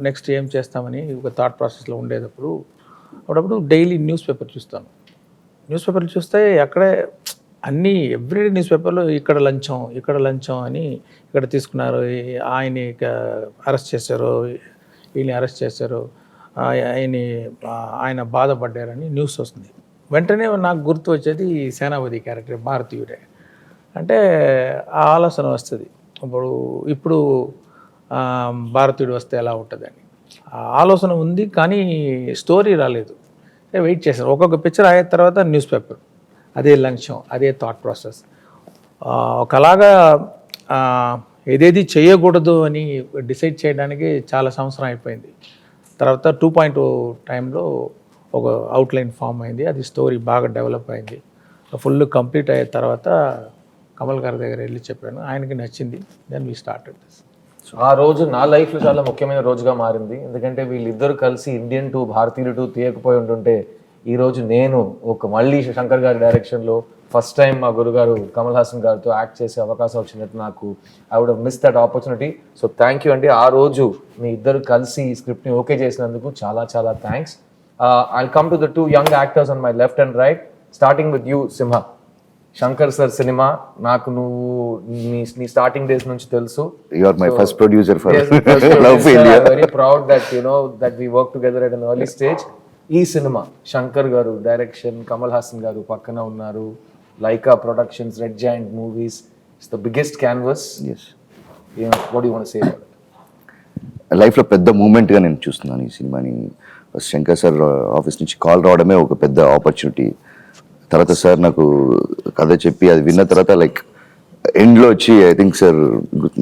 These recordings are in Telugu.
నెక్స్ట్ ఏం చేస్తామని ఒక థాట్ ప్రాసెస్లో ఉండేటప్పుడు అప్పుడప్పుడు డైలీ న్యూస్ పేపర్ చూస్తాను. న్యూస్ పేపర్లు చూస్తే అక్కడే అన్నీ ఎవ్రీడే న్యూస్ పేపర్లో ఇక్కడ లంచం అని ఇక్కడ తీసుకున్నారు, ఆయన్ని అరెస్ట్ చేశారు, వీళ్ళని అరెస్ట్ చేశారు, ఆయన బాధపడ్డారని న్యూస్ వస్తుంది. వెంటనే నాకు గుర్తు వచ్చేది సేనాపతి క్యారెక్టర్ భారతీయుడే. అంటే ఆ ఆలోచన వస్తుంది, ఇప్పుడు భారతీయుడు వస్తే ఎలా ఉంటుందని ఆలోచన ఉంది, కానీ స్టోరీ రాలేదు. వెయిట్ చేశాను. ఒక్కొక్క పిక్చర్ అయిన తర్వాత న్యూస్ పేపర్, అదే లక్ష్యం, అదే థాట్ ప్రాసెస్. ఒకలాగా ఏదేది చేయకూడదు అని డిసైడ్ చేయడానికి చాలా సంవత్సరం అయిపోయింది. తర్వాత 2.0 టైంలో ఒక అవుట్లైన్ ఫామ్ అయింది. అది స్టోరీ బాగా డెవలప్ అయింది. ఫుల్ కంప్లీట్ అయిన తర్వాత కమల్ గారి దగ్గర వెళ్ళి చెప్పాను, ఆయనకి నచ్చింది. Then we started this. ఆ రోజు నా లైఫ్లో చాలా ముఖ్యమైన రోజుగా మారింది. ఎందుకంటే వీళ్ళిద్దరు కలిసి ఇండియన్ 2 భారతీయులు 2 తీయకపోయి ఉంటుంటే ఈరోజు నేను మళ్ళీ శంకర్ గారి డైరెక్షన్లో ఫస్ట్ టైం మా గురుగారు కమల్ హాసన్ గారితో యాక్ట్ చేసే అవకాశం వచ్చినట్టు నాకు I would miss that opportunity. So thank you అండి. ఆ రోజు మీ ఇద్దరు కలిసి ఈ స్క్రిప్ట్ని ఓకే చేసినందుకు చాలా చాలా thanks. I'll come to the 2 young actors on my left and right, starting with you Simha. Shankar sir cinema నాకు నువ్వు నీ స్టార్టింగ్ డేస్ నుంచి తెలుసు. You are my first producer for Love India. I'm very proud that that we work together at an early stage. ఈ సినిమా శంకర్ గారు డైరెక్షన్, కమల్ హాసన్ గారు పక్కన ఉన్నారు, Lyca productions, red giant movies, it's the biggest canvas. yes what do you want to say about it? లైఫ్లో పెద్ద మూమెంట్గా నేను చూస్తున్నాను ఈ సినిమాని. ఫస్ట్ శంకర్ సార్ ఆఫీస్ నుంచి కాల్ రావడమే ఒక పెద్ద ఆపర్చునిటీ. తర్వాత సార్ నాకు కథ చెప్పి అది విన్న తర్వాత లైక్ ఎండ్లో వచ్చి ఐ థింక్ సార్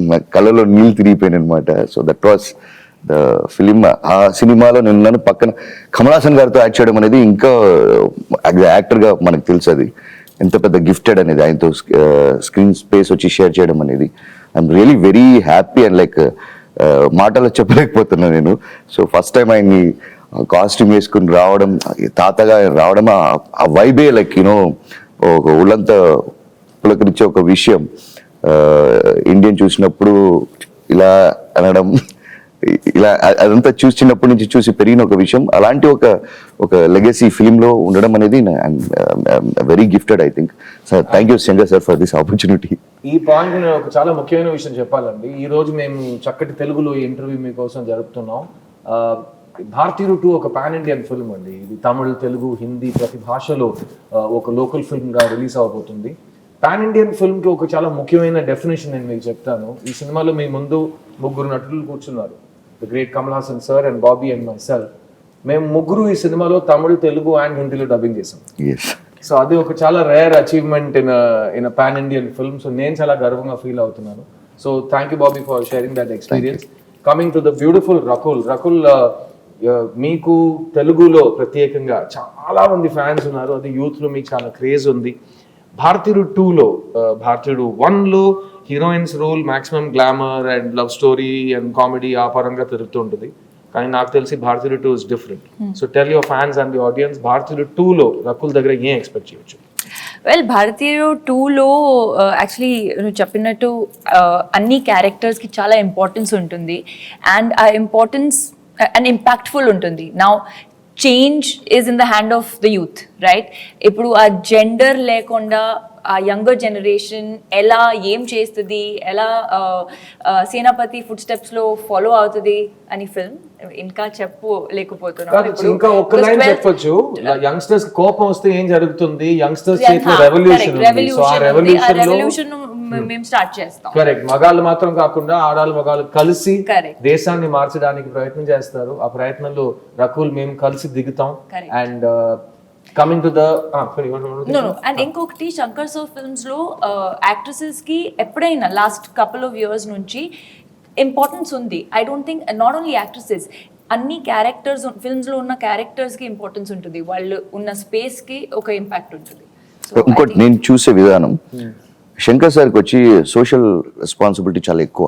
నా కళ్ళలో నీళ్ళు తిరిగిపోయాను అనమాట. So that was the film. ఆ సినిమాలో నన్ను పక్కన కమల్ హాసన్ గారితో యాక్ట్ చేయడం అనేది ఇంకా యాక్టర్గా మనకు తెలుసు అది ఎంత పెద్ద గిఫ్టెడ్ అనేది. ఆయనతో స్క్రీన్ స్పేస్ వచ్చి షేర్ చేయడం అనేది I'm really very happy and like మాటలో చెప్పలేకపోతున్నాను నేను. సో ఫస్ట్ టైం ఆయన్ని కాస్ట్యూమ్ వేసుకుని రావడం, తాతగా రావడం, ఆ వైబే లైక్ ఒక ఒళ్ళంతా పులకరించే ఒక విషయం. ఇండియన్ చూసినప్పుడు ఇలా అనడం, ఇలా అదంతా చిన్నప్పటి నుంచి చూసి పెరిగిన ఒక విషయం. అలాంటి ఒక లెగసీ ఫిలింలో ఉండడం అనేది very gifted I think. Sir thank you Shankar sir for this opportunity. ఈ పాయింట్ నేను ఒక చాలా ముఖ్యమైన విషయం చెప్పాలండి. ఈ రోజు మేము చక్కటి తెలుగులో ఈ ఇంటర్వ్యూ మీకోసం జరుపుతున్నాం. భారతీయుడు 2 ఒక పాన్ ఇండియన్ ఫిల్మ్ అండి. ఇది తమిళ్, తెలుగు, హిందీ ప్రతి భాషలో ఒక లోకల్ ఫిల్మ్గా రిలీజ్ అవబోతుంది. పాన్ ఇండియన్ ఫిల్మ్కి ఒక చాలా ముఖ్యమైన డెఫినేషన్ నేను మీకు చెప్తాను. ఈ సినిమాలో మీ ముందు 3 నటులు కూర్చున్నారు, the great Kamal Haasan sir and Bobby and my self. మేము 3 ఈ సినిమాలో తమిళ్, తెలుగు అండ్ హిందీలో డబ్బింగ్ చేసాం. సో అది ఒక చాలా rare achievement in pan Indian film. So నేను చాలా గర్వంగా ఫీల్ అవుతున్నాను. So thank you Bobby for sharing that experience. Coming to the beautiful Rakul, మీకు తెలుగులో ప్రత్యేకంగా చాలా మంది ఫ్యాన్స్ ఉన్నారు. అది యూత్లో మీకు చాలా క్రేజ్ ఉంది. భారతీయుడు 2లో, భారతీయుడు 1లో heroines role maximum glamour and love story and comedy ఆ పరంగా తిరుగుతూ ఉంటుంది. కానీ నాకు తెలిసి Bharateeyudu 2 is different. So tell your fans and the audience, Bharateeyudu 2లో రకుల్ దగ్గర ఏం ఎక్స్పెక్ట్ చేయొచ్చు? వెల్, భారతీయుడు 2లో యాక్చువల్లీ నువ్వు చెప్పినట్టు అన్ని క్యారెక్టర్స్కి చాలా ఇంపార్టెన్స్ ఉంటుంది అండ్ ఆ ఇంపార్టెన్స్ అండ్ ఇంపాక్ట్ఫుల్ ఉంటుంది. Now change is in the hand of the youth, right? ఇప్పుడు ఆ జెండర్ లేకుండా ఆ యంగర్ జనరేషన్ ఎలా ఏం చేస్తుంది, ఎలా సేనాపతి ఫుడ్ స్టెప్స్లో ఫాలో అవుతుంది అని ఫిల్మ్ ఇంకా చెప్పలేకపోతున్నాను. ఇంకా ఒక్క లైన్ చెప్పొచ్చు, యంగ్స్టర్స్ కోపం వస్తే ఏం జరుగుతుంది, యంగ్స్టర్స్ చేతిలో రెవల్యూషన్ మేము స్టార్ట్ చేస్తాం. కరెక్ట్. మగాళ్ళు మాత్రం కాకుండా ఆడాళ్ళు మగాళ్ళు కలిసి దేశాన్ని మార్చడానికి ప్రయత్నం చేస్తారు. ఆ ప్రయత్నంలో రకుల్ మేము కలిసి దిగుతాం. And coming to the and ఇంకొకటి శంకర్ సార్ ఫిల్మ్స్ లో యాక్ట్రెసెస్ కి ఎప్పుడైనా లాస్ట్ కపుల్ ఆఫ్ ఇయర్స్ నుంచి ఇంపార్టెన్స్ ఉంది. I don't think not only actresses, అన్ని క్యారెక్టర్స్ ఫిల్మ్స్ లో ఉన్న క్యారెక్టర్స్ కి ఇంపార్టెన్స్ ఉంటుంది. వాళ్ళు ఉన్న స్పేస్ కి ఒక ఇంపాక్ట్ ఉంటుంది. ఇంకోటి నేను చూసే విధానం, శంకర్ సార్కి వచ్చి సోషల్ రెస్పాన్సిబిలిటీ చాలా ఎక్కువ.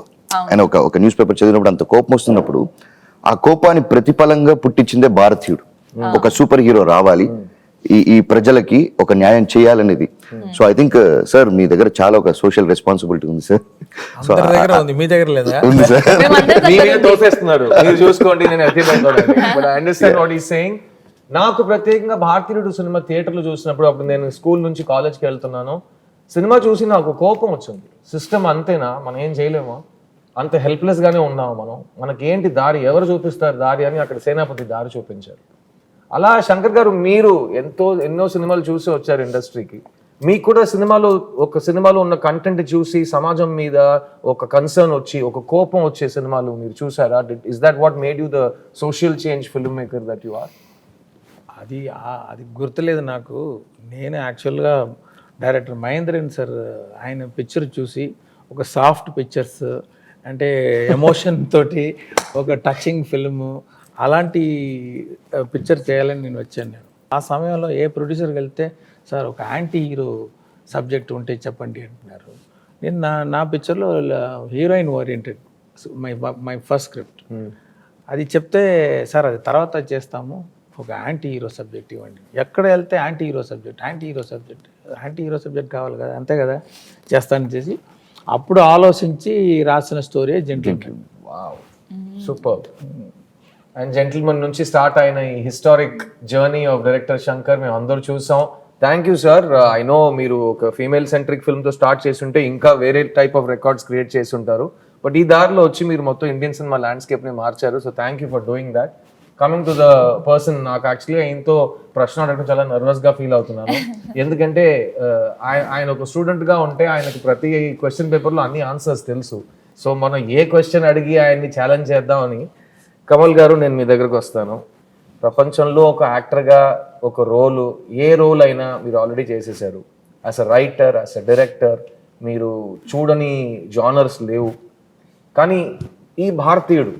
ఆయన ఒక న్యూస్ పేపర్ చదివినప్పుడు అంత కోపం వస్తున్నప్పుడు ఆ కోపాన్ని ప్రతిఫలంగా పుట్టించిందే భారతీయుడు. ఒక సూపర్ హీరో రావాలి, ఈ ప్రజలకి ఒక న్యాయం చేయాలనేది. సో ఐ థింక్ సార్ మీ దగ్గర చాలా ఒక సోషల్ రెస్పాన్సిబిలిటీ ఉంది సార్. సో అందరి దగ్గర ఉంది, మీ దగ్గర లేదా? ఉంది సార్. మీ మీద తోసేస్తున్నారు, మీరు చూసుకోండి, నేను but I understand what is saying. నాకు ప్రత్యేకంగా భారతీయుడు సినిమా థియేటర్లో చూసినప్పుడు, అప్పుడు నేను స్కూల్ నుంచి కాలేజ్కి వెళ్తున్నాను, సినిమా చూసి నాకు కోపం వచ్చింది. సిస్టమ్ అంతేనా, మనం ఏం చేయలేమా, అంత హెల్ప్లెస్ గానే ఉన్నాము మనం, మనకేంటి దారి, ఎవరు చూపిస్తారు దారి అని అక్కడ సేనాపతి దారి చూపించారు. అలా శంకర్ గారు మీరు ఎన్నో సినిమాలు చూసి వచ్చారు ఇండస్ట్రీకి. మీకు కూడా సినిమాలో ఉన్న కంటెంట్ చూసి సమాజం మీద ఒక కన్సర్న్ వచ్చి, ఒక కోపం వచ్చే సినిమాలు మీరు చూసారా? Is that what made you the social change film maker that you are? అది గుర్తులేదు నాకు. నేను యాక్చువల్గా డైరెక్టర్ మహేంద్రన్ సార్ ఆయన పిక్చర్ చూసి, ఒక సాఫ్ట్ పిక్చర్స్ అంటే ఎమోషన్ తోటి ఒక టచింగ్ ఫిల్ము అలాంటి పిక్చర్ చేయాలని నేను వచ్చాను. ఆ సమయంలో ఏ ప్రొడ్యూసర్కి వెళ్తే సార్ ఒక యాంటీ హీరో సబ్జెక్ట్ ఉంటే చెప్పండి అంటున్నారు. నేను నా పిక్చర్లో heroine oriented my first script. అది చెప్తే సార్ అది తర్వాత చేస్తాము, ఒక యాంటీ హీరో సబ్జెక్ట్ ఇవ్వండి. ఎక్కడ వెళ్తే యాంటీ హీరో సబ్జెక్ట్ కావాలి కదా, అంతే కదా, చేస్తాను చేసి అప్పుడు ఆలోచించి రాసిన story gentleman. Wow, super. And gentleman నుంచి స్టార్ట్ అయిన ఈ historic journey of director Shankar మేము అందరూ చూసాం. Thank you sir. I know మీరు ఒక ఫీమేల్ సెంట్రిక్ ఫిల్మ్తో స్టార్ట్ చేసి ఉంటే ఇంకా వేరే టైప్ ఆఫ్ రికార్డ్స్ క్రియేట్ చేసి ఉంటారు. బట్ ఈ దారిలో వచ్చి మీరు మొత్తం ఇండియన్ సినిమా ల్యాండ్స్కేప్ని మార్చారు. So thank you for doing that. Coming to the person, నాకు యాక్చువల్లీ ఆయనతో ప్రశ్న అడగడం చాలా నర్వస్గా ఫీల్ అవుతున్నాను. ఎందుకంటే ఆయన ఒక స్టూడెంట్గా ఉంటే ఆయనకు ప్రతి క్వశ్చన్ పేపర్లో అన్ని ఆన్సర్స్ తెలుసు. సో మనం ఏ క్వశ్చన్ అడిగి ఆయన్ని ఛాలెంజ్ చేద్దామని. కమల్ గారు, నేను మీ దగ్గరకు వస్తాను. ప్రపంచంలో ఒక యాక్టర్గా ఒక ఏ రోల్ అయినా మీరు ఆల్రెడీ చేసేసారు. As a writer, as a director మీరు చూడని జానర్స్ లేవు. కానీ ఈ భారతీయుడు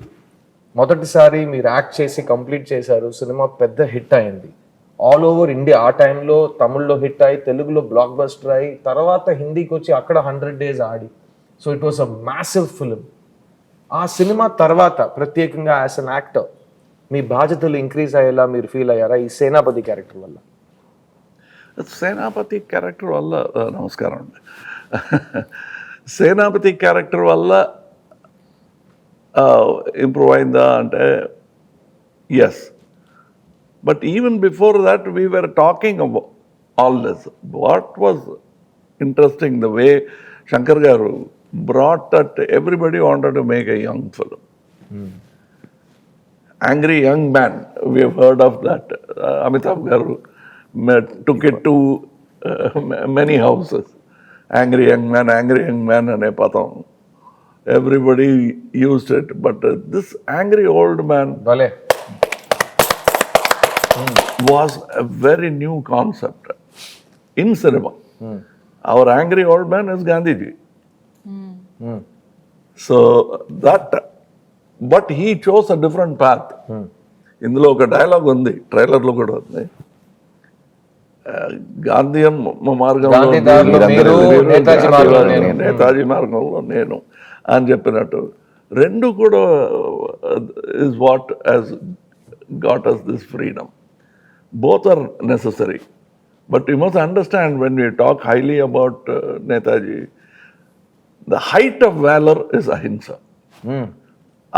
మొదటిసారి మీరు యాక్ట్ చేసి కంప్లీట్ చేశారు. సినిమా పెద్ద హిట్ అయింది ఆల్ ఓవర్ ఇండియా. ఆ టైంలో తమిళ్లో హిట్ అయ్యి, తెలుగులో బ్లాక్ బస్టర్ అయ్యి, తర్వాత హిందీకి వచ్చి అక్కడ 100 days Audi. So it was a massive film. ఆ సినిమా తర్వాత ప్రత్యేకంగా యాజ్ అన్ యాక్టర్ మీ బాధ్యతలు ఇంక్రీజ్ అయ్యేలా మీరు ఫీల్ అయ్యారా ఈ సేనాపతి క్యారెక్టర్ వల్ల? సేనాపతి క్యారెక్టర్ వల్ల నమస్కారం అండి. సేనాపతి క్యారెక్టర్ వల్ల ఇంప్రూవ్ అయిందా అంటే yes. But even before that we were talking about all this. What was interesting the way Shankar garu brought that everybody wanted to make a young film. Angry Young Man, we have heard of that. Amitabh garu took it to many houses. Angry Young Man ane padam. Everybody used it, but this angry old man was a very new concept in cinema. Our angry old man is Gandhiji. So that, but he chose a different path. ఇందులో ఒక డైలాగ్ ఉంది, ట్రైలర్లో కూడా ఉంది. గాంధీయం మార్గంలో నేతాజీ మార్గంలో నేను అని చెప్పినట్టు రెండు కూడా is what has got us this freedom. Both are necessary. But you must understand, when we talk highly about Netaji, the height of valor is ahimsa.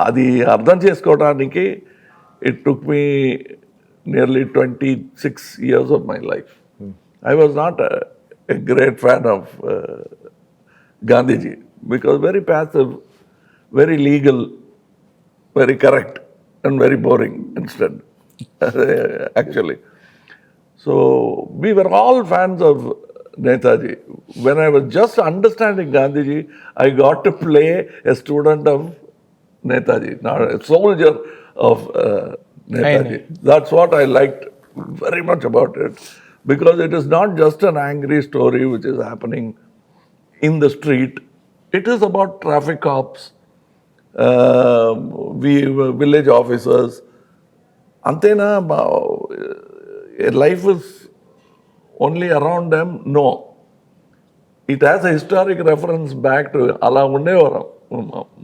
Adi ardham chesukodaniki it took me nearly 26 years of my life. I was not a great fan of Gandhiji because very passive, very legal, very correct and very boring instead actually. So we were all fans of Netaji. When I was just understanding Gandhiji, I got to play a student of Netaji, not a soldier of Netaji. That's what I liked very much about it, because it is not just an angry story which is happening in the street. It is about traffic cops, village officers. Antena life is only around them? No. It has a historic reference back to Ala Undevaram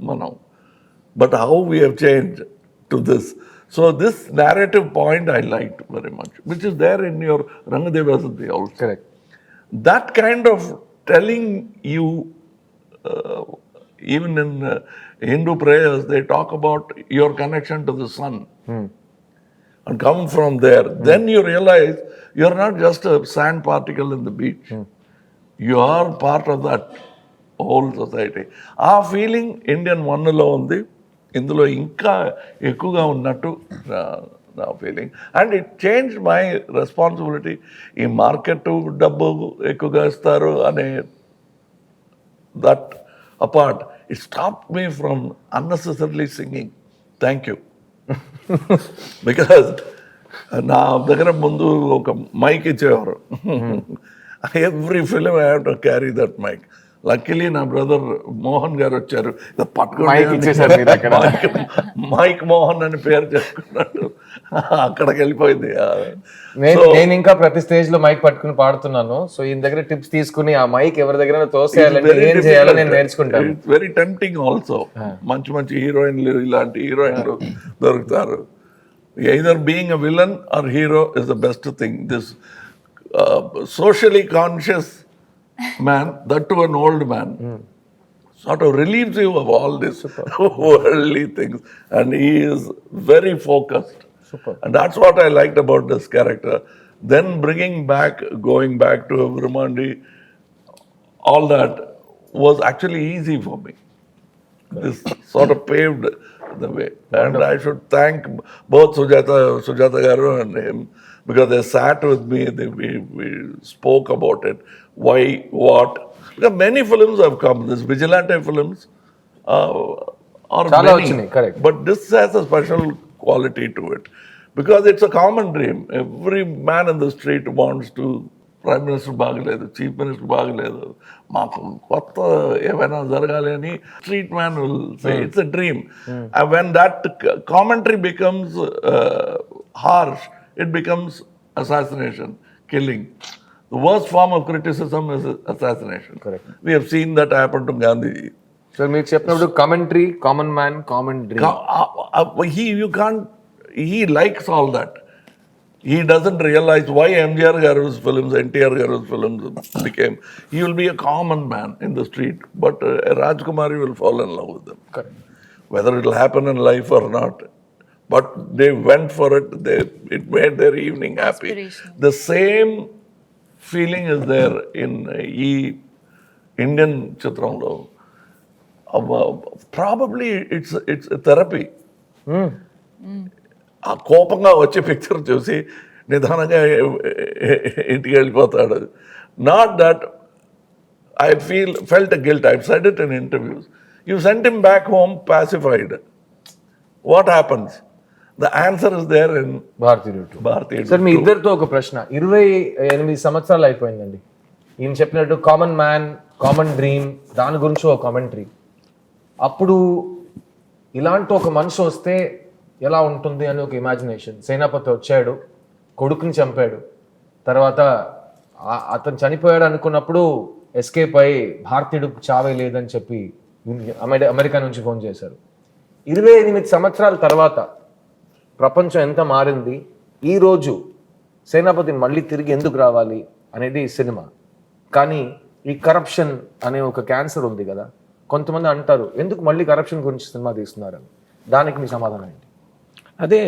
Manam. But how we have changed to this. So this narrative point I liked very much, which is there in your Rangadevasati also. Correct. That kind of telling you, even in Hindu prayers, they talk about your connection to the sun and come from there. Then you realize you're not just a sand particle in the beach. You are part of that whole society. ఆ ఫీలింగ్ ఇండియన్ వన్లో ఉంది, ఇందులో ఇంకా ఎక్కువగా ఉన్నట్టు నా feeling. And it change my responsibility. ఈ మార్కెట్ డబ్బు ఎక్కువగా ఇస్తారు అనే that apart, it stop me from unnecessarily singing. Thank you. Because నా దగ్గర ముందు ఒక మైక్ ఇచ్చేవారు. Every film I have to carry that mic. Luckily నా బ్రదర్ మోహన్ గారు వచ్చారు, Mic ఇచ్చేశారు మీరు అక్కడ. మైక్ మోహన్ అని పేరు చెప్పుకున్నట్టు అక్కడికి వెళ్ళిపోయింది. నేను ఇంకా ప్రతి స్టేజ్ లో మైక్ పట్టుకుని పాడుతున్నాను. సో ఈయన దగ్గర టిప్స్ తీసుకుని ఆ మైక్ ఎవరి దగ్గర తోసేయాలంటే ఏం చేయాలో నేను నేర్చుకుంటాను. It's very tempting also. మంచి మంచి హీరోయిన్లు, ఇలాంటి హీరోయిన్లు దొరుకుతారు. Either being a villain or hero is the best thing. This socially conscious man, that to an old man, sort of relieves you of all this worldly things, and he is very focused. Super. And that's what I liked about this character. Then going back to Brahmandi, all that was actually easy for me. This sort of paved the way. And I should thank both Sujata Garu and him, because they sat with me, we spoke about it, why, what. Because many films have come, these vigilante films are Chala many, vachinayi, correct. but this has a special quality to it, because it's a common dream. Every man in the street wants to, Prime Minister బాగలేదు, Chief Minister బాగలేదు, మాకు కొత్త ఏమైనా జరగాలి అని street man will say it's a dream. And when that commentary becomes harsh, it becomes assassination, killing. The worst form of criticism is assassination. Correct. We have seen that happen to Gandhi. So మీరు చెప్పినప్పుడు commentary, common man, common dream. He likes all that. He doesn't realize why MGR Garu's films, NTR Garu's films became. He will be a common man in the street, but Rajkumari will fall in love with them. Correct. Whether it will happen in life or not. But they went for it. It made their evening happy. Inspirational. The same feeling is there in Indian Chitramlo. Probably it's a therapy. ఆ కోపంగా వచ్చే పిక్చర్ చూసి నిదానంగా ఇంటికి వెళ్ళిపోతాడు. Not that I felt a guilt. I've said it in interviews. You sent him back home pacified. What happens? The answer is there in భారతీయుడు. Bharatiya. సార్ మీ ఇద్దరితో ఒక ప్రశ్న. 28 సంవత్సరాలు అయిపోయిందండి. ఈయన చెప్పినట్టు కామన్ మ్యాన్, కామన్ డ్రీమ్, దాని గురించి ఒక కామెంటరీ. అప్పుడు ఇలాంటి ఒక మనిషి వస్తే ఎలా ఉంటుంది అని ఒక ఇమాజినేషన్. సేనాపతి వచ్చాడు, కొడుకుని చంపాడు, తర్వాత అతను చనిపోయాడు అనుకున్నప్పుడు ఎస్కేప్ అయ్యి భారతీయుడికి చావే లేదని చెప్పి అమెరికా నుంచి ఫోన్ చేశారు. 28 సంవత్సరాల తర్వాత ప్రపంచం ఎంత మారింది, ఈరోజు సేనాపతి మళ్ళీ తిరిగి ఎందుకు రావాలి అనేది సినిమా. కానీ ఈ కరప్షన్ అనే ఒక క్యాన్సర్ ఉంది కదా, కొంతమంది అంటారు ఎందుకు మళ్ళీ కరప్షన్ గురించి సినిమా తీస్తున్నారని. దానికి మీ సమాధానం ఏంటి? అదే